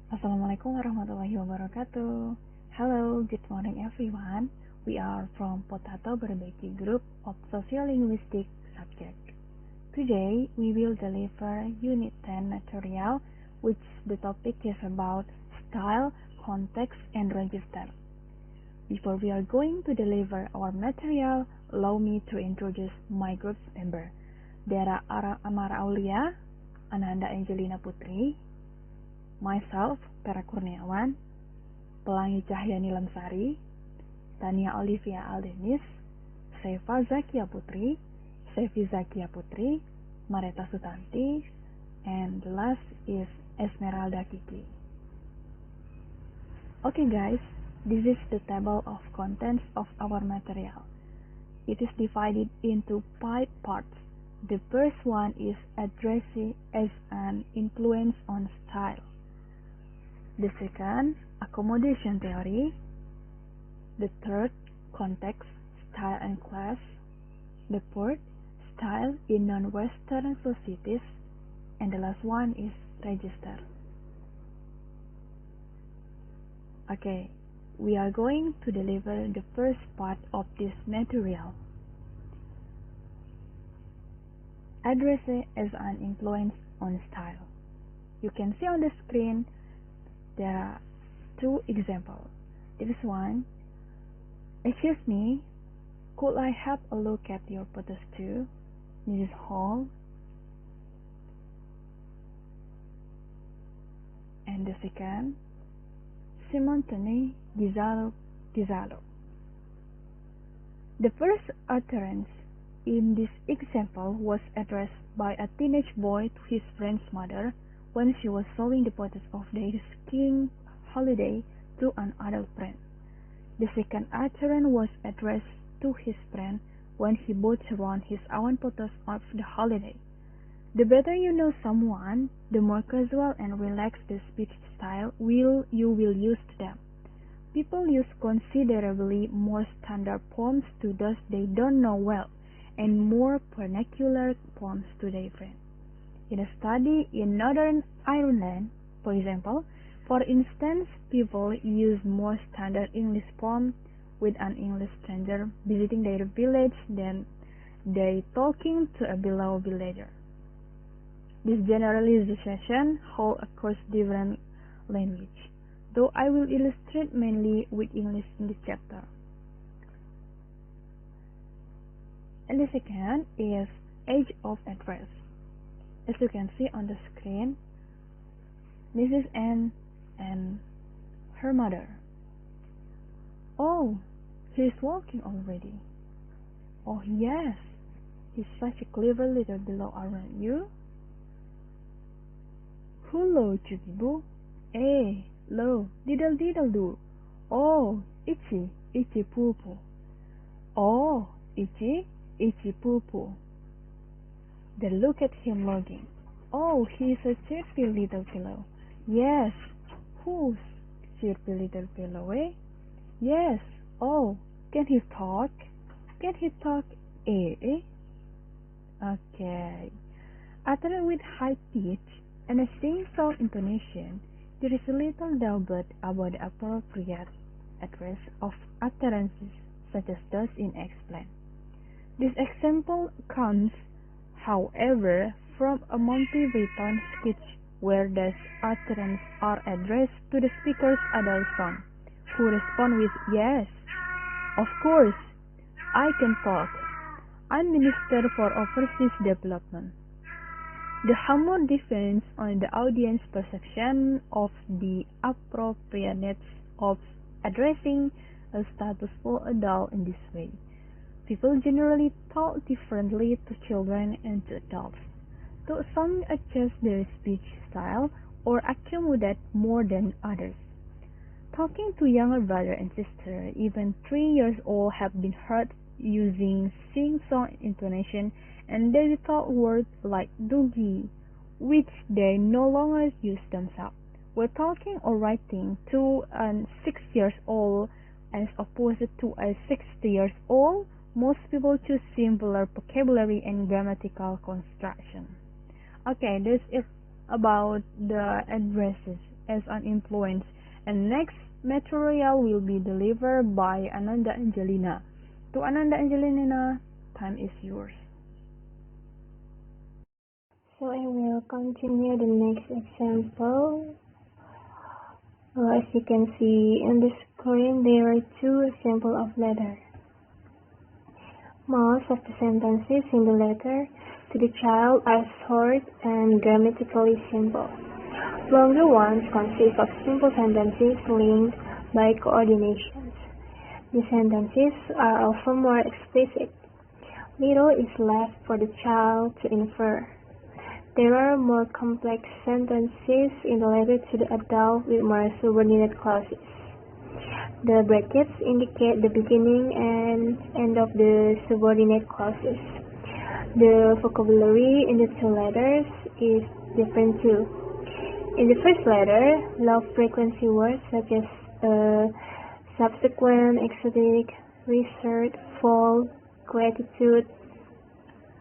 Assalamualaikum warahmatullahi wabarakatuh. Hello, good morning everyone. We are from Potato Berbagi Group of Sociolinguistik subject. Today, we will deliver Unit 10 material, which the topic is about style, context, and register. Before we are going to deliver our material, allow me to introduce my group's member. Dara Amara Aulia, Ananda Angelina Putri, myself, Tera Kurniawan, Pelangi Cahyani Lamsari, Tania Olivia Aldenis, Seva Zakia Putri, Sevi Zakia Putri, Mareta Sutanti, and the last is Esmeralda Kiki. Okay guys, this is the table of contents of our material. It is divided into 5 parts. The first one is addressing as an influence on style. The second, accommodation theory. The third, context, style and class. The fourth, style in non-Western societies. And the last one is register. Okay, we are going to deliver the first part of this material. Addressing as an influence on style. You can see on the screen there are 2 examples. This one, excuse me, could I have a look at your photos too, Mrs. Hall? And the second, Simontone Gisalo. The first utterance in this example was addressed by a teenage boy to his friend's mother when she was showing the photos of their skiing holiday to an adult friend. The second utterance was addressed to his friend when he brought around his own photos of the holiday. The better you know someone, the more casual and relaxed the speech style you will use to them. People use considerably more standard forms to those they don't know well, and more vernacular forms to their friends. In a study in Northern Ireland, for instance, people use more standard English form with an English stranger visiting their village than they talking to a below villager. This generalization holds across different language, though I will illustrate mainly with English in this chapter. And the second is age of address. As you can see on the screen, Mrs. N and her mother. Oh, he's walking already. Oh yes, he's such a clever little below, aren't you? Hullo, Cupibu. Lo, diddle do. Oh, itchy poo poo. Oh, itchy poo poo. Then look at him logging. Oh, he's a chirpy little pillow. Yes. Who's chirpy little pillow, eh? Yes. Oh, can he talk? Eh? Okay. Uttered with high pitch and a sing-song intonation, there is little doubt about the appropriate address of utterances such as those in explain. This example comes, however, from a Monty Python sketch where these utterances are addressed to the speaker's adult son, who respond with, yes, of course, I can talk. I'm Minister for Overseas Development. The humor depends on the audience perception of the appropriateness of addressing a statusful adult in this way. People generally talk differently to children and to adults, though some adjust their speech style or accommodate more than others. Talking to younger brother and sister, even 3 years old, have been heard using sing-song intonation and they talk words like doogie, which they no longer use themselves. When talking or writing to a 6 years old as opposed to a 60 years old, most people choose simpler vocabulary and grammatical construction. Okay, this is about the addresses as an influence. And next material will be delivered by Ananda Angelina. To Ananda Angelina, time is yours. So I will continue the next example. As you can see on the screen, there are two examples of letter. Most of the sentences in the letter to the child are short and grammatically simple. Longer ones consist of simple sentences linked by coordinations. The sentences are also more explicit. Little is left for the child to infer. There are more complex sentences in the letter to the adult with more subordinate clauses. The brackets indicate the beginning and end of the subordinate clauses. The vocabulary in the two letters is different too. In the first letter, low frequency words such as subsequent, exotic, research, fall, gratitude,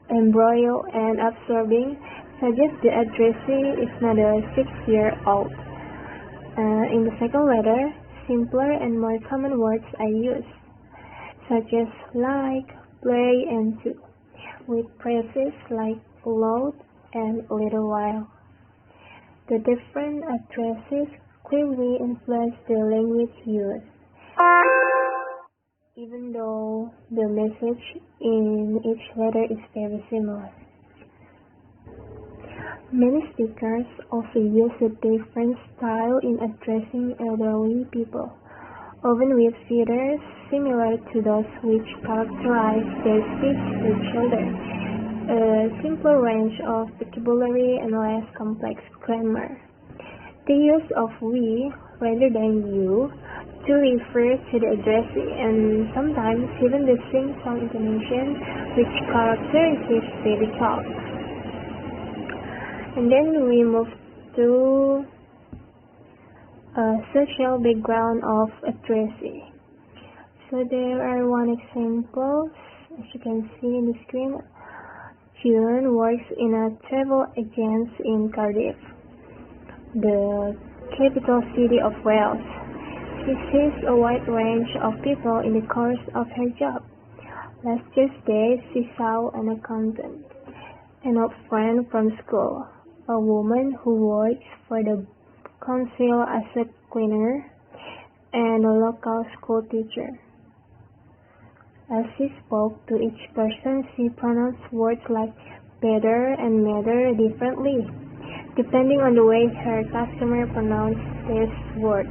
embroil, and absorbing suggest the addressee is not a 6-year-old. In the second letter, simpler and more common words are used, such as like, play, and to, with phrases like load and little while. The different addresses clearly influence the language used, even though the message in each letter is very similar. Many speakers also use a different style in addressing elderly people, often with features similar to those which characterize their speech to children, a simpler range of vocabulary and less complex grammar. The use of we rather than you to refer to the addressee, and sometimes even the sing-song intonation which characterizes daily talk. And then we move to a social background of addressee. So there are one example, as you can see in the screen. June works in a travel agency in Cardiff, the capital city of Wales. She sees a wide range of people in the course of her job. Last Tuesday, she saw an accountant, an old friend from school, a woman who works for the council as a cleaner, and a local school teacher. As she spoke to each person, she pronounced words like better and matter differently, depending on the way her customer pronounced this word.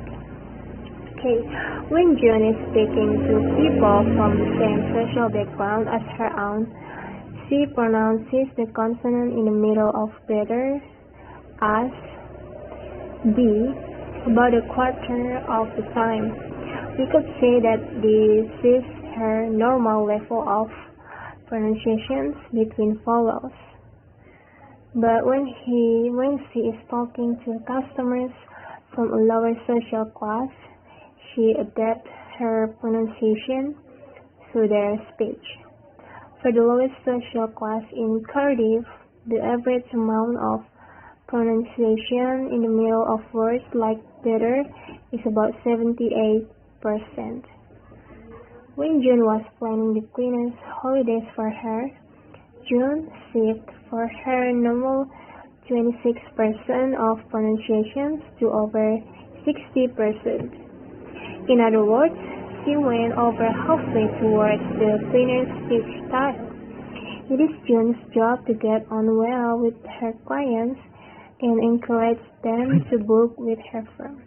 When June is speaking to people from the same social background as her own, she pronounces the consonant in the middle of better as B about a quarter of the time. We could say that this is her normal level of pronunciations between vowels. But when she is talking to customers from a lower social class, she adapts her pronunciation to their speech. For the lowest social class in Cardiff, the average amount of pronunciation in the middle of words like better is about 78%. When June was planning the cleaner's holidays for her, June saved for her normal 26% of pronunciations to over 60%. In other words, she went over halfway towards the cleaner's speech style. It is June's job to get on well with her clients and encourage them to book with her firm.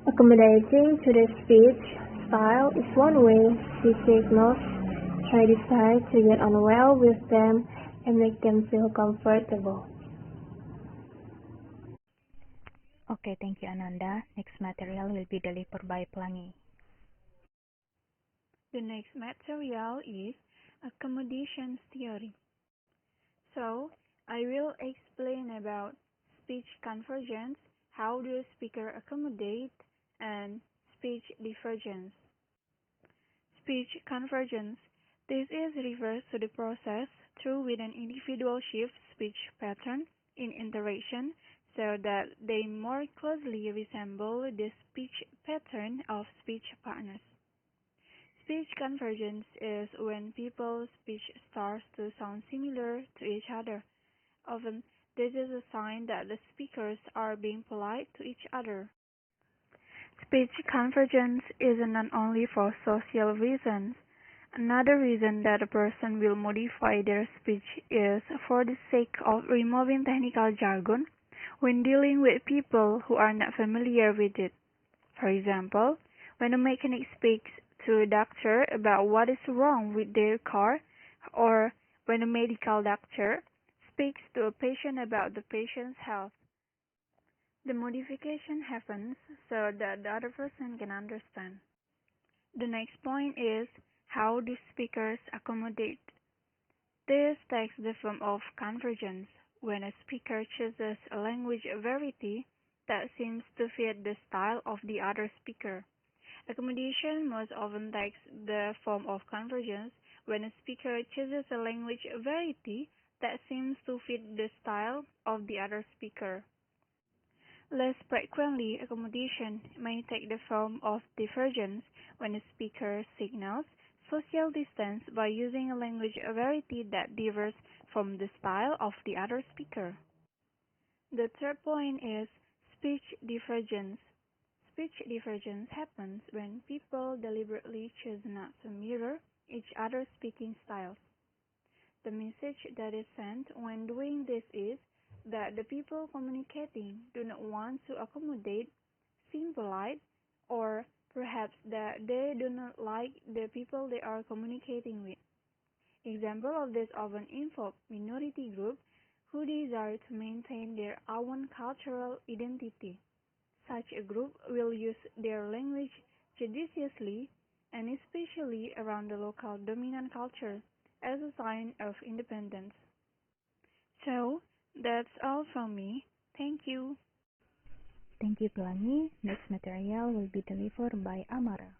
Accommodating to the speech style is one way she signals her desire to get on well with them and make them feel comfortable. Okay, thank you, Ananda. Next material will be delivered by Pelangi. The next material is accommodation theory. So, I will explain about speech convergence, how the speaker accommodate, and speech divergence. Speech convergence. This is refers to the process through which an individual shifts speech pattern in interaction, so that they more closely resemble the speech pattern of speech partners. Speech convergence is when people's speech starts to sound similar to each other. Often, this is a sign that the speakers are being polite to each other. Speech convergence is not only for social reasons. Another reason that a person will modify their speech is for the sake of removing technical jargon when dealing with people who are not familiar with it. For example, when a mechanic speaks to a doctor about what is wrong with their car, or when a medical doctor speaks to a patient about the patient's health. The modification happens so that the other person can understand. The next point is how do speakers accommodate? This takes the form of convergence when a speaker chooses a language variety that seems to fit the style of the other speaker. Accommodation most often takes the form of convergence when a speaker chooses a language variety that seems to fit the style of the other speaker. Less frequently, accommodation may take the form of divergence when a speaker signals social distance by using a language variety that differs from the style of the other speaker. The third point is speech divergence. Speech divergence happens when people deliberately choose not to mirror each other's speaking styles. The message that is sent when doing this is that the people communicating do not want to accommodate, seem polite, or perhaps that they do not like the people they are communicating with. Examples of this often involve minority groups who desire to maintain their own cultural identity. Such a group will use their language judiciously and especially around the local dominant culture as a sign of independence. So, that's all from me. Thank you. Thank you, Pelangi. Next material will be delivered by Amara.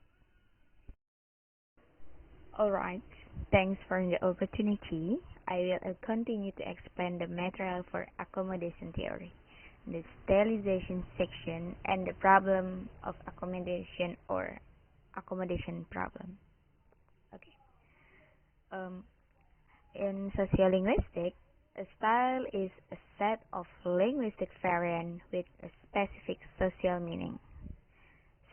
Alright, thanks for the opportunity. I will continue to explain the material for accommodation theory, the stylization section, and the problem of accommodation or accommodation problem. Okay. In sociolinguistic, a style is a set of linguistic variants with a specific social meaning.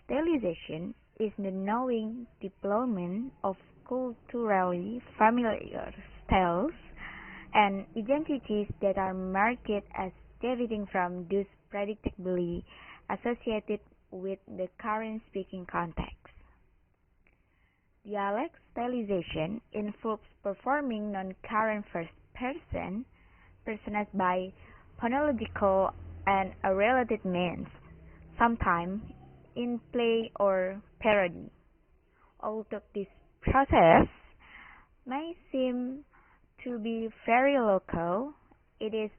Stylization is the knowing deployment of culturally familiar styles and identities that are marked as deviating from those predictably associated with the current speaking context. Dialect stylization involves performing non-current first-person personas by phonological and related means, sometimes in play or parody. Although this process may seem to be very local, it is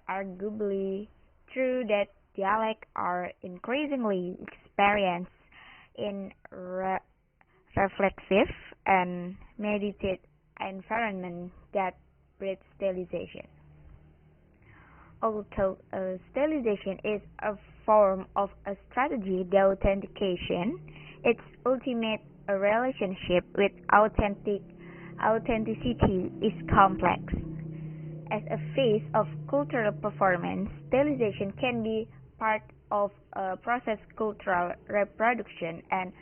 arguably true that dialects are increasingly experienced in reflexive and meditative environment that breed stylization. Although stylization is a form of a strategy, the authentication, its ultimate relationship with authenticity is complex. As a phase of cultural performance, stylization can be part of a process cultural reproduction, and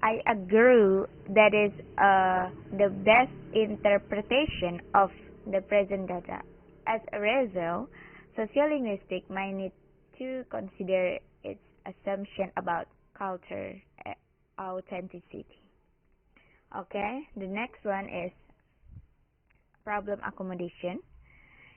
I agree that is the best interpretation of the present data. As a result, sociolinguistics might need to consider its assumption about culture authenticity. Okay, the next one is problem accommodation.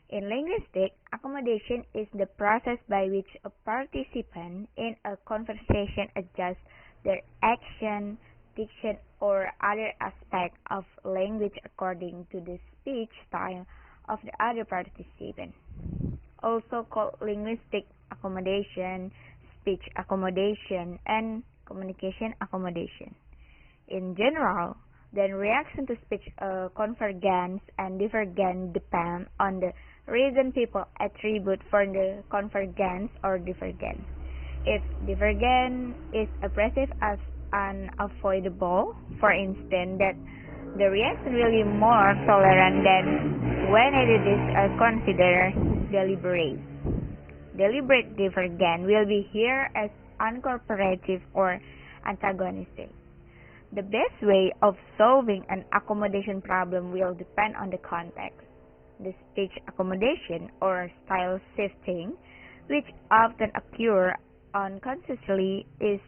In linguistics, accommodation is the process by which a participant in a conversation adjusts their action, diction, or other aspect of language according to the speech style of the other participant. Also called linguistic accommodation, speech accommodation, and communication accommodation. In general, the reaction to speech convergence and divergence depend on the reason people attribute for the convergence or divergence. If divergence is perceived as unavoidable, for instance, that the reaction will be more tolerant than when it is considered deliberate. Deliberate divergence will be here as uncooperative or antagonistic. The best way of solving an accommodation problem will depend on the context. The speech accommodation or style shifting, which often occur unconsciously, is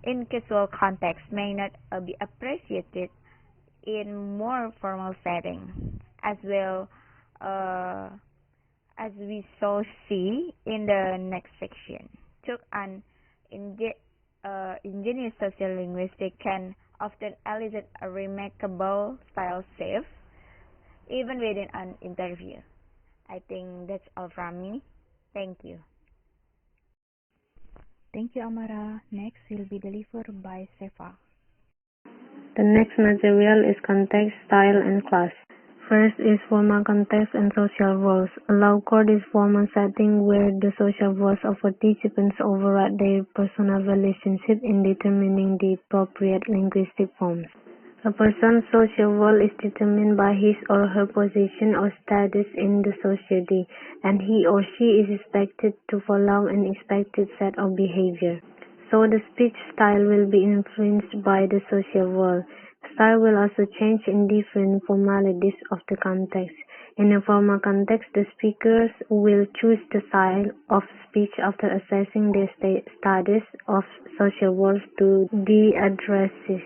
in casual context may not be appreciated in more formal settings, as well as we shall see in the next section. Took an ingenious sociolinguistic can often elicit a remarkable style shift, even within an interview. I think that's all from me. Thank you. Thank you, Amara. Next will be delivered by Sefa. The next material is context, style, and class. First is formal context and social roles. A law court is formal setting where the social roles of participants override their personal relationship in determining the appropriate linguistic forms. A person's social role is determined by his or her position or status in the society, and he or she is expected to follow an expected set of behavior. So the speech style will be influenced by the social role. Style will also change in different formalities of the context. In a formal context, the speakers will choose the style of speech after assessing their status of social roles to the addressees.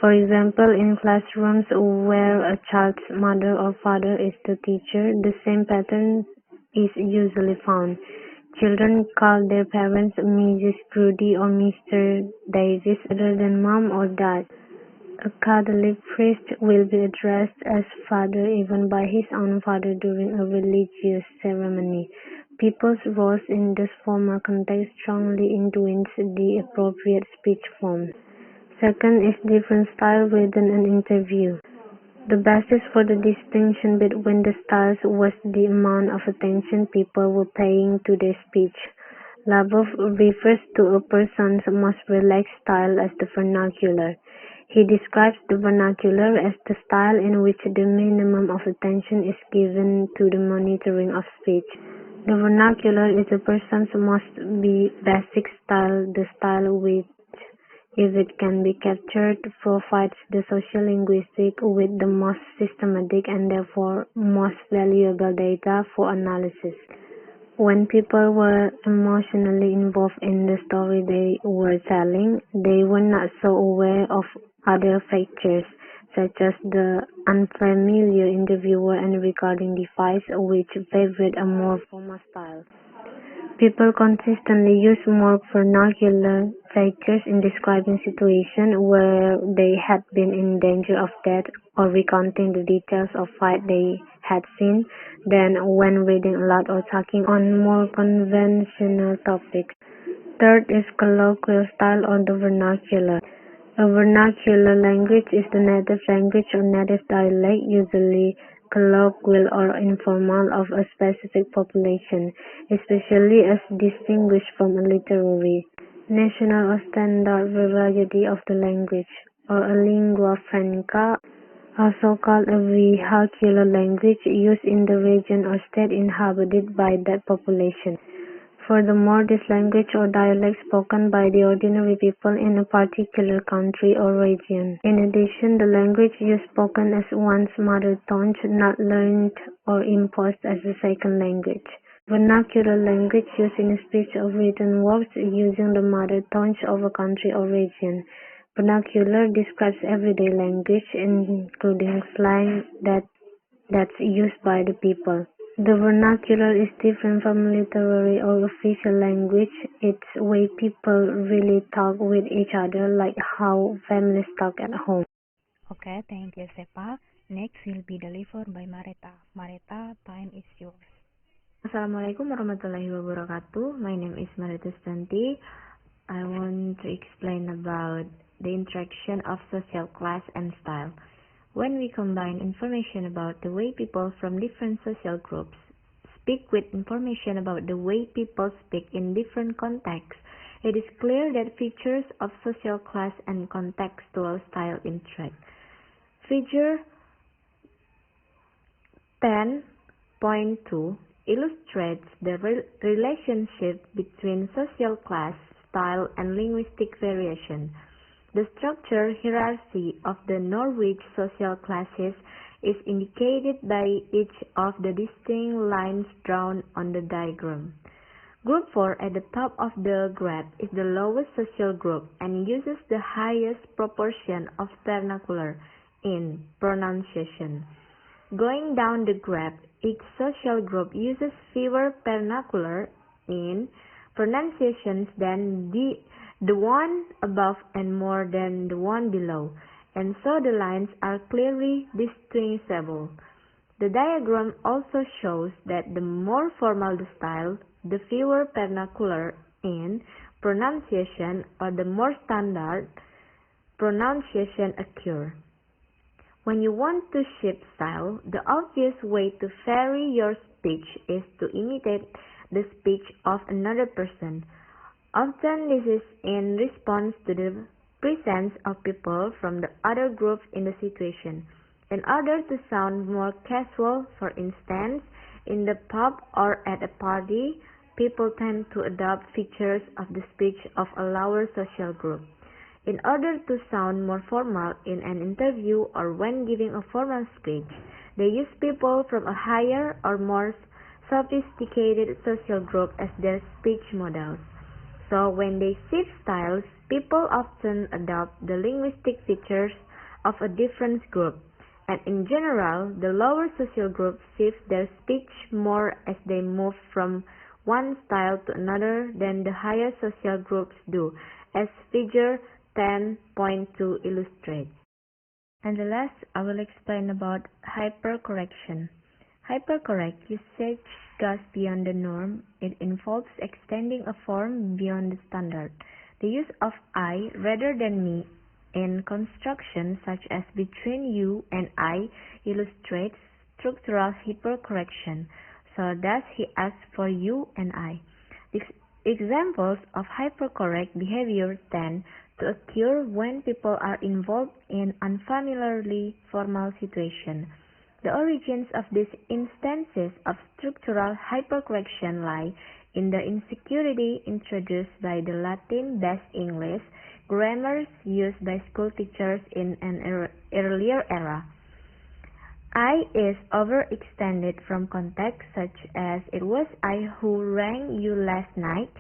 For example, in classrooms where a child's mother or father is the teacher, the same pattern is usually found. Children call their parents Mrs. Prudy or Mr. Davis rather than mom or dad. A Catholic priest will be addressed as father even by his own father during a religious ceremony. People's roles in this formal context strongly influence the appropriate speech forms. Second is different style within an interview. The basis for the distinction between the styles was the amount of attention people were paying to their speech. Labov refers to a person's most relaxed style as the vernacular. He describes the vernacular as the style in which the minimum of attention is given to the monitoring of speech. The vernacular is a person's most basic style, the style which, if it can be captured, provides the sociolinguistic with the most systematic and therefore most valuable data for analysis. When people were emotionally involved in the story they were telling, they were not so aware of other factors, such as the unfamiliar interviewer and recording device, which favored a more formal style. People consistently use more vernacular factors in describing situations where they had been in danger of death or recounting the details of fight they had seen than when reading aloud or talking on more conventional topics. Third is colloquial style or the vernacular. A vernacular language is the native language or native dialect, usually colloquial or informal, of a specific population, especially as distinguished from a literary, national or standard variety of the language, or a lingua franca, also called a vehicular language used in the region or state inhabited by that population. Furthermore, this language or dialect spoken by the ordinary people in a particular country or region. In addition, the language used spoken as one's mother tongue, not learned or imposed as a second language. Vernacular language used in speech or written works using the mother tongue of a country or region. Vernacular describes everyday language, including slang that's used by the people. The vernacular is different from literary or official language. It's way people really talk with each other, like how families talk at home. Okay, thank you, Sepa. Next will be delivered by Mareta. Mareta, time is yours. Assalamualaikum warahmatullahi wabarakatuh. My name is Mareta Stanti. I want to explain about the interaction of social class and style. When we combine information about the way people from different social groups, speak with information about the way people speak in different contexts, it is clear that features of social class and contextual style interact. Figure 10.2 illustrates the relationship between social class, style, and linguistic variation. The structured hierarchy of the Norwich social classes is indicated by each of the distinct lines drawn on the diagram. Group 4 at the top of the graph is the lowest social group and uses the highest proportion of vernacular in pronunciation. Going down the graph, each social group uses fewer vernacular in pronunciations than the one above and more than the one below, and so the lines are clearly distinguishable. The diagram also shows that the more formal the style, the fewer vernacular in pronunciation or the more standard pronunciation occur. When you want to shift style, the obvious way to vary your speech is to imitate the speech of another person. Often this is in response to the presence of people from the other group in the situation. In order to sound more casual, for instance, in the pub or at a party, people tend to adopt features of the speech of a lower social group. In order to sound more formal in an interview or when giving a formal speech, they use people from a higher or more sophisticated social group as their speech models. So when they shift styles, people often adopt the linguistic features of a different group, and in general, the lower social groups shift their speech more as they move from one style to another than the higher social groups do, as figure 10.2 illustrates. And the last, I will explain about hypercorrection. Hypercorrect usage goes beyond the norm. It involves extending a form beyond the standard. The use of I rather than me in constructions such as between you and I illustrates structural hypercorrection. So does he ask for you and I? Examples of hypercorrect behavior tend to occur when people are involved in unfamiliarly formal situations. The origins of these instances of structural hypercorrection lie in the insecurity introduced by the Latin-based English grammars used by school teachers in an earlier era. I is overextended from context such as "it was I who rang you last night,"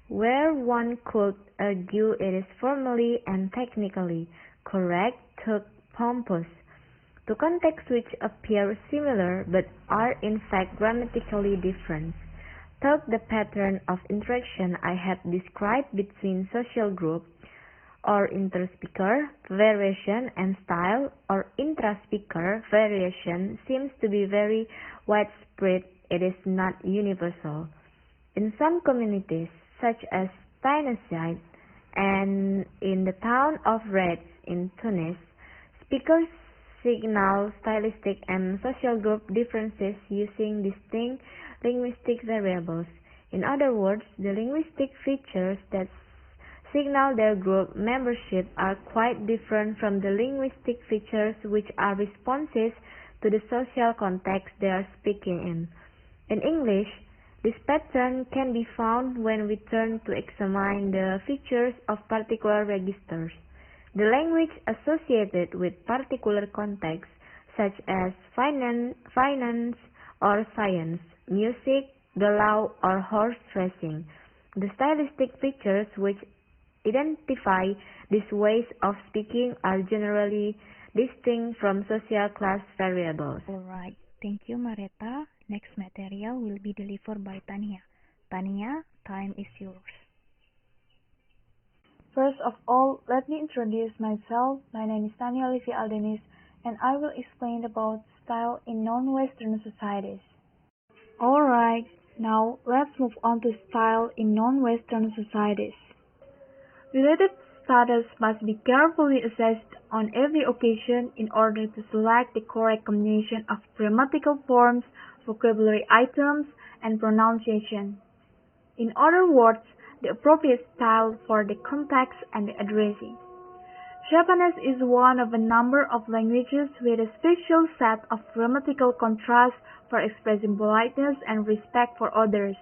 where one could argue it is formally and technically correct to pompous, to contexts which appear similar but are in fact grammatically different. Thus, the pattern of interaction I have described between social group or interspeaker variation and style or intraspeaker variation seems to be very widespread. It is not universal. In some communities, such as Tunisia and in the town of Reds in Tunis, speakers signal stylistic and social group differences using distinct linguistic variables. In other words, the linguistic features that signal their group membership are quite different from the linguistic features which are responses to the social context they are speaking in. In English, this pattern can be found when we turn to examine the features of particular registers. The language associated with particular contexts, such as finance or science, music, the law, or horse racing. The stylistic features which identify these ways of speaking are generally distinct from social class variables. Alright, thank you Mareta. Next material will be delivered by Tania. Tania, time is yours. First of all, let me introduce myself. My name is Tania Olivia Aldenis, and I will explain about style in non-Western societies. Alright, now let's move on to style in non-Western societies. Related status must be carefully assessed on every occasion in order to select the correct combination of grammatical forms, vocabulary items, and pronunciation. In other words, the appropriate style for the context and the addressing. Japanese is one of a number of languages with a special set of grammatical contrasts for expressing politeness and respect for others.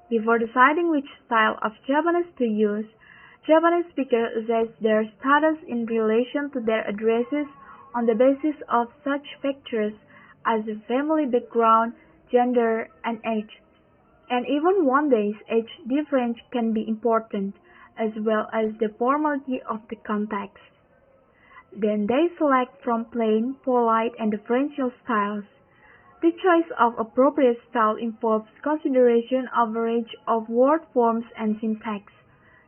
Before deciding which style of Japanese to use, Japanese speakers assess their status in relation to their addresses on the basis of such factors as the family background, gender, and age. And even one day's age difference can be important, as well as the formality of the context. Then they select from plain, polite, and deferential styles. The choice of appropriate style involves consideration of a range of word forms and syntax.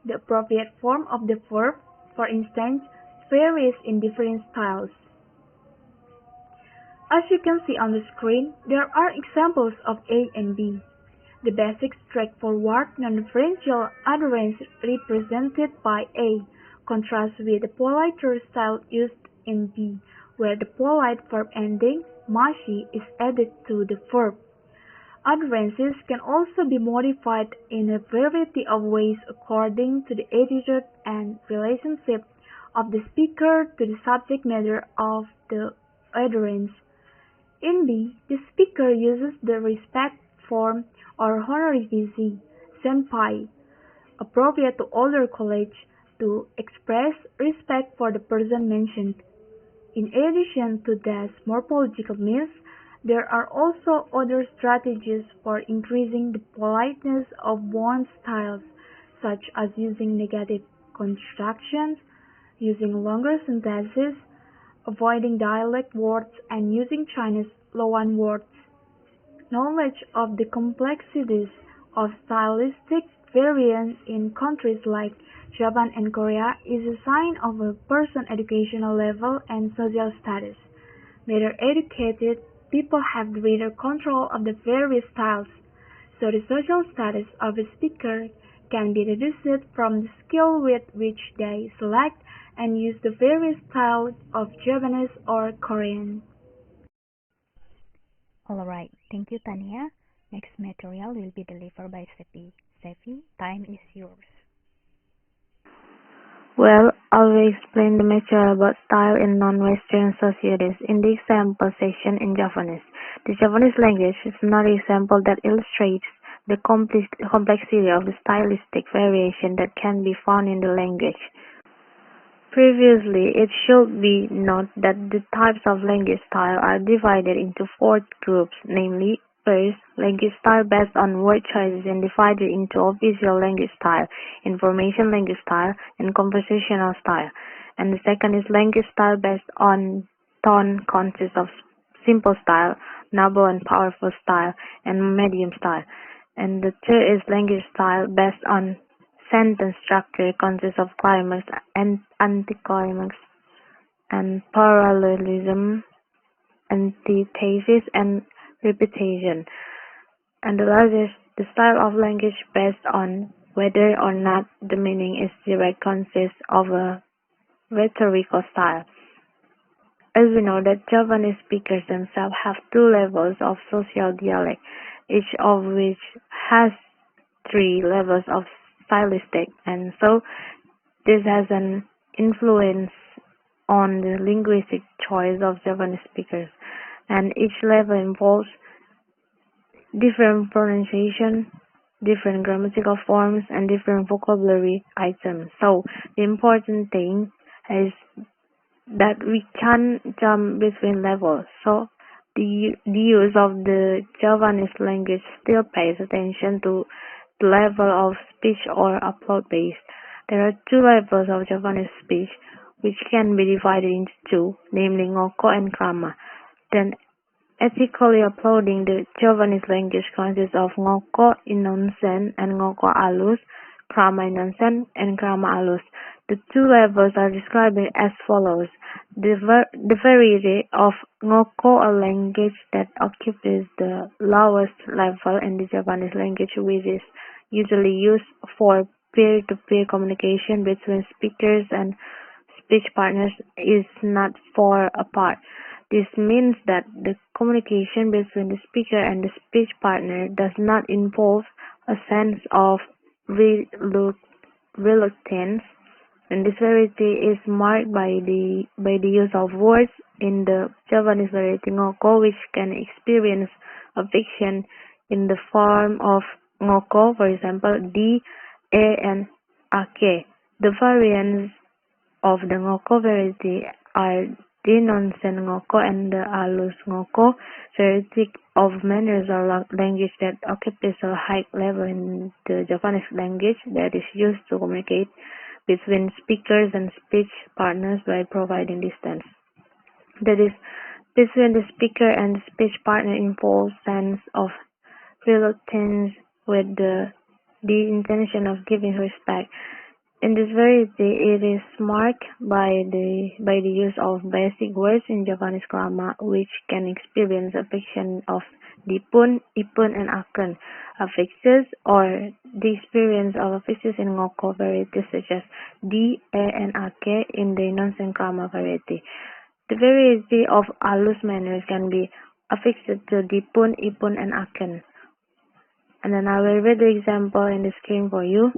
The appropriate form of the verb, for instance, varies in different styles. As you can see on the screen, there are examples of A and B. The basic straightforward non-differential utterance represented by A contrasts with the politer style used in B, where the polite verb ending mashi is added to the verb. Utterances can also be modified in a variety of ways according to the attitude and relationship of the speaker to the subject matter of the utterance. In B, the speaker uses the respect form or honorifici, senpai, appropriate to older colleagues, to express respect for the person mentioned. In addition to these morphological means, there are also other strategies for increasing the politeness of one's styles, such as using negative constructions, using longer sentences, avoiding dialect words, and using Chinese loan words. Knowledge of the complexities of stylistic variance in countries like Japan and Korea is a sign of a person's educational level and social status. Better educated people have greater control of the various styles, so the social status of a speaker can be deduced from the skill with which they select and use the various styles of Japanese or Korean. Alright, thank you Tania. Next material will be delivered by Sefi. Sefi, time is yours. Well, I will explain the material about style in non-Western societies in the example section in Japanese. The Japanese language is another example that illustrates the complexity of the stylistic variation that can be found in the language. Previously, it should be noted that the types of language style are divided into four groups, namely, first, language style based on word choices and divided into official language style, information language style, and conversational style. And the second is language style based on tone, consists of simple style, noble and powerful style, and medium style. And the third is language style based on sentence structure, consists of climax and anticlimax, and parallelism, antithesis, and repetition. And the last is the style of language based on whether or not the meaning is direct, consists of a rhetorical style. As we know that Japanese speakers themselves have two levels of social dialect, each of which has 3 levels of stylistic, and so this has an influence on the linguistic choice of Japanese speakers, and each level involves different pronunciation, different grammatical forms, and different vocabulary items. So the important thing is that we can jump between levels. So the use of the Japanese language still pays attention to the level of speech or upload base. There are 2 levels of Japanese speech, which can be divided into 2, namely ngoko and krama. Then ethically uploading the Japanese language consists of ngoko inonsen and ngoko alus, krama inonsen and krama alus. The 2 levels are described as follows. The variety of ngoko, a language that occupies the lowest level in the Japanese language, which is usually used for peer-to-peer communication between speakers and speech partners, is not far apart. This means that the communication between the speaker and the speech partner does not involve a sense of reluctance, and this variety is marked by the use of words in the Javanese variety ngoko, which can experience affixation in the form of ngoko, for example, di, e, and ake. The variants of the ngoko variety are the nonsense ngoko and the alus ngoko, variety of manners or language that occupies a high level in the Javanese language that is used to communicate between speakers and speech partners by providing distance. That is, between the speaker and the speech partner involves sense of reluctance with the intention of giving respect. In this variety, it is marked by the use of basic words in Javanese grammar, which can experience affixation of dipun, ipun, and aken affixes, or the experience of affixes in ngoko varieties such as di, e, and ake in the nonsense grammar variety. The variety of alus manners can be affixed to dipun, ipun, and aken. And then I will read the example in the screen for you.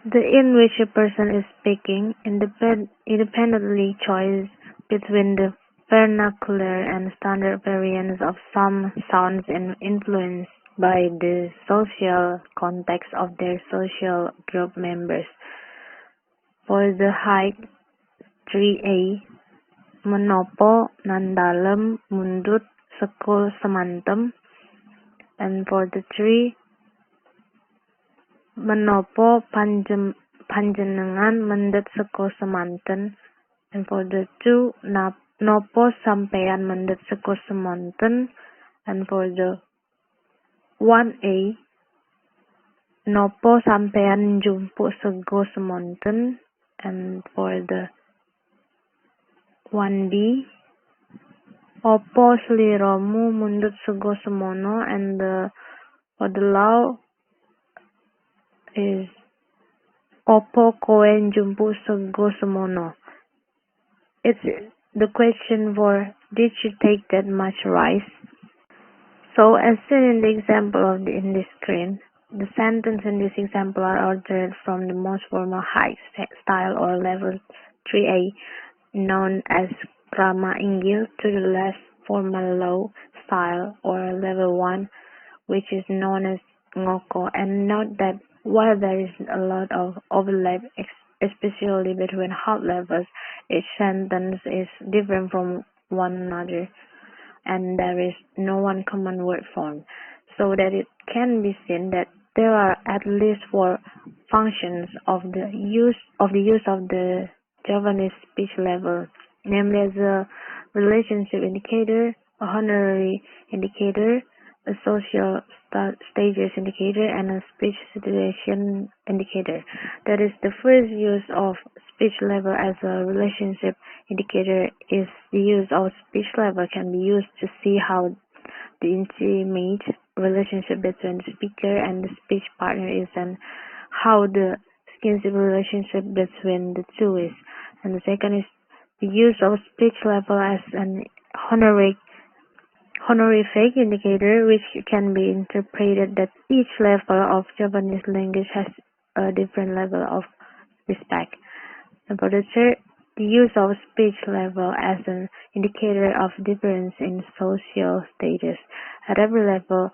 The in which a person is speaking independently choose between the vernacular and standard variants of some sounds and influenced by the social context of their social group members. For the height 3A, menopo nandalem mundut sekul semantem, and for the 3, menopo panjenengan mendhet seko semanten, and for the 2, nopo sampeyan mendhet seko semanten, and for the 1A, nopo sampeyan njupuk sego semanten, and for the 1B, opo sliramu mundhet sego semono, and for the law is opo koe njupuk sego semono. It's the question for did you take that much rice? So as seen in the example in this screen, the sentence in this example are ordered from the most formal high style or level 3A, known as Krama Inggil, to the less formal low style or level 1, which is known as Ngoko. And note that while there is a lot of overlap, especially between hot levels, each sentence is different from one another, and there is no one common word form, so that it can be seen that there are at least 4 functions of the use of the Javanese speech level, namely as a relationship indicator, a honorary indicator, a social status indicator, and a speech situation indicator. That is, the first use of speech level as a relationship indicator is the use of speech level can be used to see how the intimate relationship between the speaker and the speech partner is, and how the kinship relationship between the two is. And the second is the use of speech level as an honorific indicator, which can be interpreted that each level of Javanese language has a different level of respect. And for the third, the use of speech level as an indicator of difference in social status. At every level,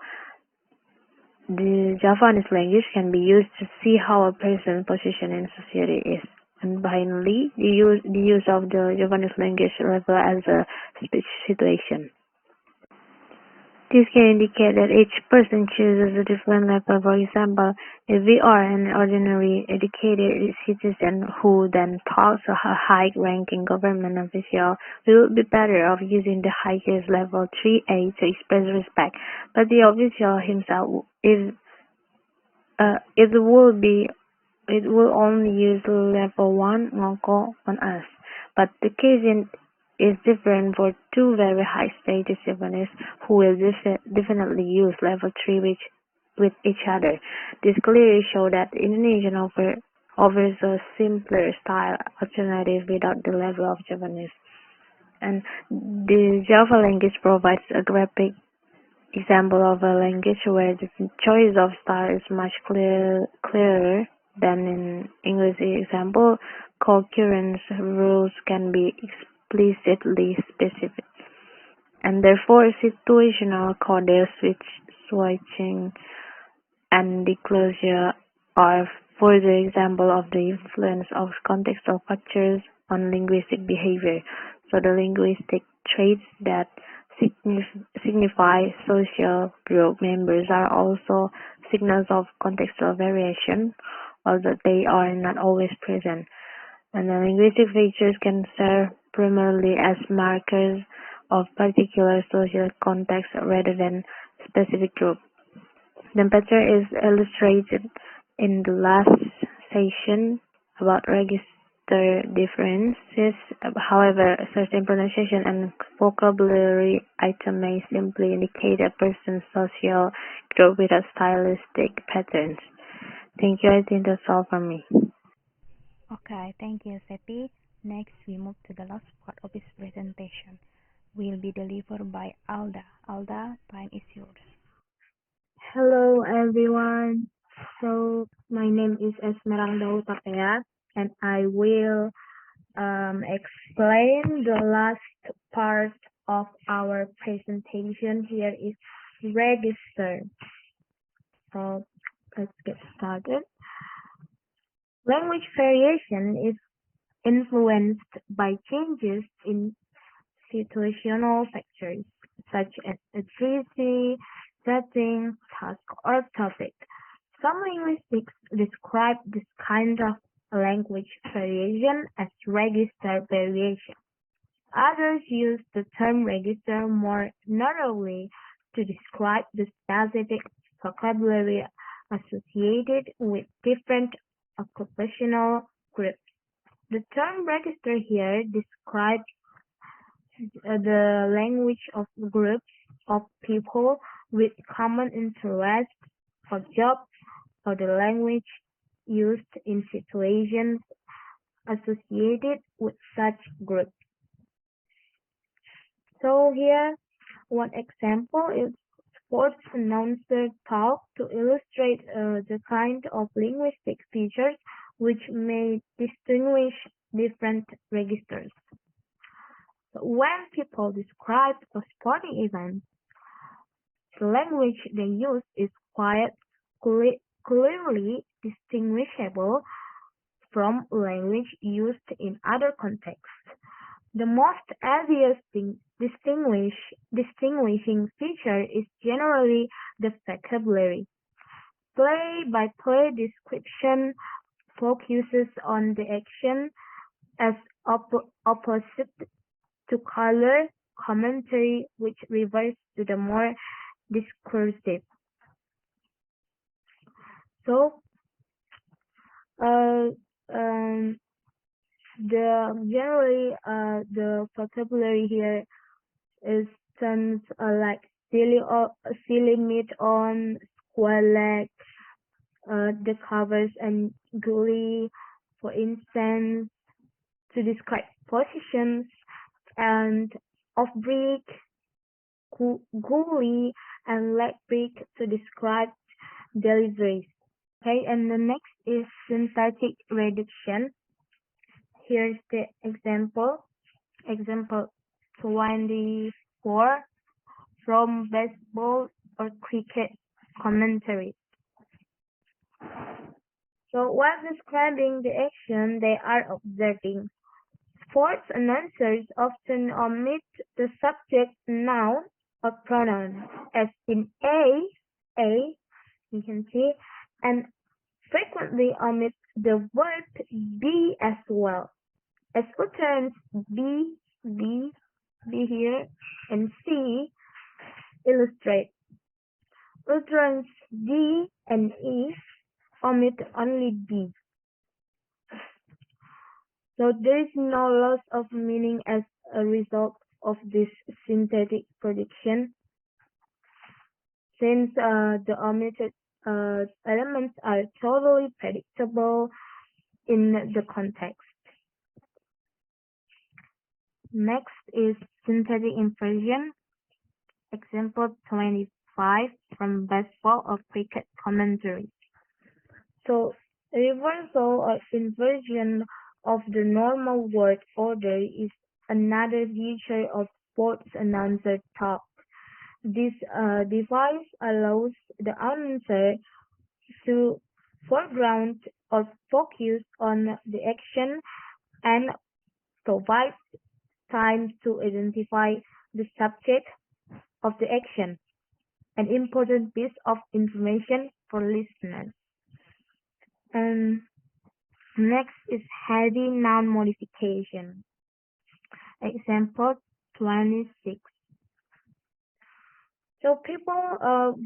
the Javanese language can be used to see how a person's position in society is. And finally, the use of the Javanese language level as a speech situation. This can indicate that each person chooses a different level. For example, if we are an ordinary educated citizen who then talks to a high-ranking government official, we would be better off using the highest level 3A to express respect. But the official himself it will only use level 1 ngoko on us. But the case is different for 2 very high status Javanese who will definitely use level 3 with each other. This clearly shows that Indonesian offers a simpler style alternative without the level of Javanese. And the Java language provides a graphic example of a language where the choice of style is much clearer than in English. Example, concurrence rules can be explicitly specific, and therefore situational codal switching and disclosure are further example of the influence of contextual factors on linguistic behavior. So the linguistic traits that signify social group members are also signals of contextual variation, although they are not always present. And the linguistic features can serve primarily as markers of particular social context rather than specific group. The pattern is illustrated in the last session about register differences. However, certain pronunciation and vocabulary item may simply indicate a person's social group without stylistic patterns. Thank you. I think that's all from me. Okay, thank you, Seppi. Next, we move to the last part of this presentation. Will be delivered by Alda. Alda, time is yours. Hello everyone. So my name is Esmeralda Utapea and I will explain the last part of our presentation. Here is register. So let's get started. Language variation is influenced by changes in situational factors such as literacy, setting, task, or topic. Some linguistics describe this kind of language variation as register variation. Others use the term register more narrowly to describe the specific vocabulary associated with different occupational groups. The term register here describes the language of groups of people with common interests or jobs, or the language used in situations associated with such groups. So here, one example is sports announcer talk to illustrate the kind of linguistic features which may distinguish different registers. When people describe a sporting event, the language they use is quite clearly distinguishable from language used in other contexts. The most obvious distinguishing feature is generally the vocabulary. Play-by-play description focuses on the action as opposite to color commentary, which refers to the more discursive. So, the vocabulary here is terms like silly meat on, square leg, the covers and gully, for instance, to describe positions, and off break, gully, and leg break to describe deliveries. Okay, and the next is synthetic reduction. Here's the example. Example 24 from baseball or cricket commentary. So while describing the action they are observing, sports announcers often omit the subject noun or pronoun, as in A, you can see, and frequently omit the verb be as well, as utterance be here, and C illustrate. Utterance D and E omit only be. So there is no loss of meaning as a result of this synthetic prediction, since the omitted elements are totally predictable in the context. Next is synthetic inversion. Example 25 from baseball or cricket commentary. So, reversal or inversion of the normal word order is another feature of sports announcer talk. This device allows the announcer to foreground or focus on the action and provides time to identify the subject of the action, an important piece of information for listeners. And next is heavy noun modification. Example 26. So people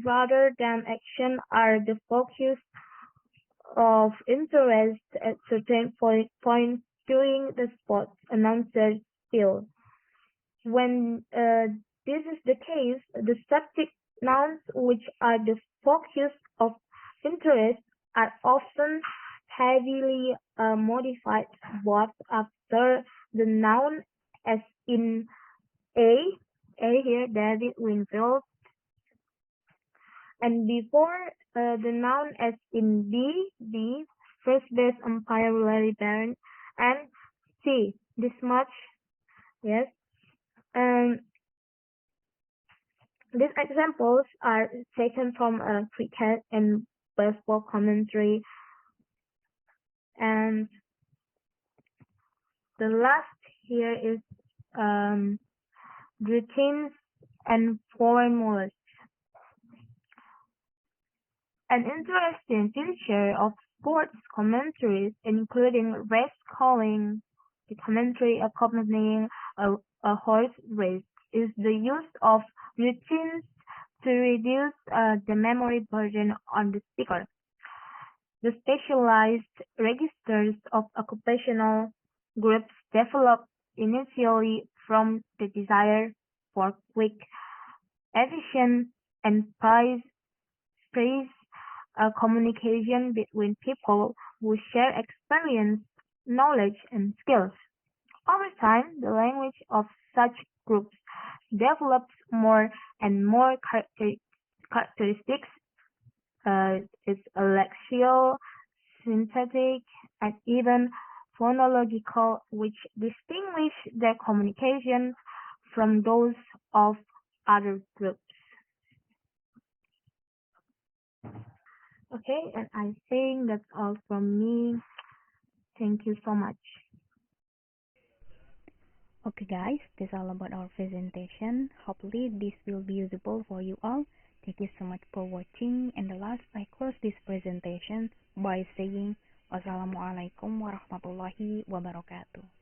rather than action are the focus of interest at certain points during the sports announcer spiel. When this is the case, the subject nouns which are the focus of interest are often heavily modified both after the noun as in A here, David Winfield, and before the noun as in B, first base umpire Larry Barron, and C, this much, yes. These examples are taken from cricket and baseball commentary. And the last here is routines and formulas. An interesting feature of sports commentaries, including race calling, the commentary accompanying a horse race, is the use of routines to reduce the memory burden on the speaker. The specialized registers of occupational groups developed initially from the desire for quick, efficient, and precise communication between people who share experience, knowledge, and skills. Over time, the language of such groups develops more and more characteristics. It's lexical, synthetic, and even phonological, which distinguish their communication from those of other groups. Okay, and I think that's all from me. Thank you so much. Okay guys, that's all about our presentation. Hopefully this will be usable for you all. Thank you so much for watching. And the last, I close this presentation by saying Wassalamualaikum warahmatullahi wabarakatuh.